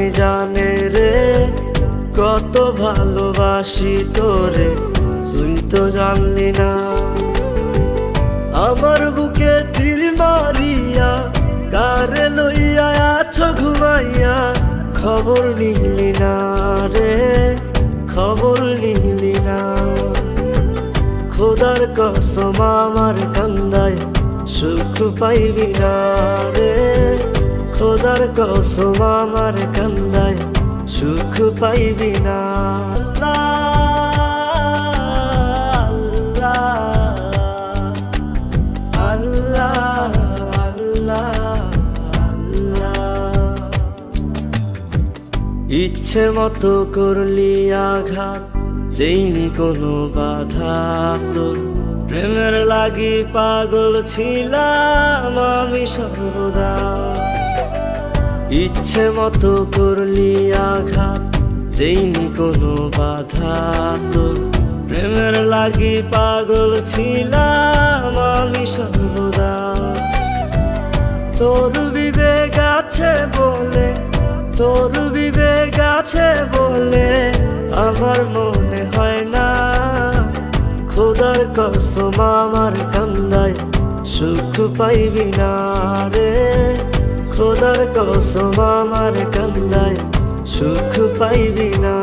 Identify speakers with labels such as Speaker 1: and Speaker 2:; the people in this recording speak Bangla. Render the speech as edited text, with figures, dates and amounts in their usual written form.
Speaker 1: জানি জানে রে কত ভালোবাসি তোরে, তুই তো জানলি না। আমার বুকে তীর মারিয়া কারে লইয়া আছো ঘুমাইয়া, খবর নিলি না রে, খবর নিলি না। খোদার কসম আমার কান্দায় সুখ পাইবি না রে, খোদার কসম আমার কান্দায় সুখ পাইবি না। আল্লাহ আল্লাহ আল্লাহ। ইচ্ছে মতো করলি আঘাত, দেইনি কোনো বাধা তোর, প্রেমের লাগি পাগল ছিলাম আমি সর্বদা। ইচ্ছে মতো করলি আঘাত, দেইনি কোনো বাধা তোর, প্রেমের লাগি পাগল ছিলাম আমি সর্বদা। তোর বিবেক আছে বলে, তোর বিবেক আছে বলে আমার মনে হয় না, খোদার কসম আমার কান্দায় সুখ পাইবি না রে, খোদার কসম আমার কান্দায় সুখ পাইবি না।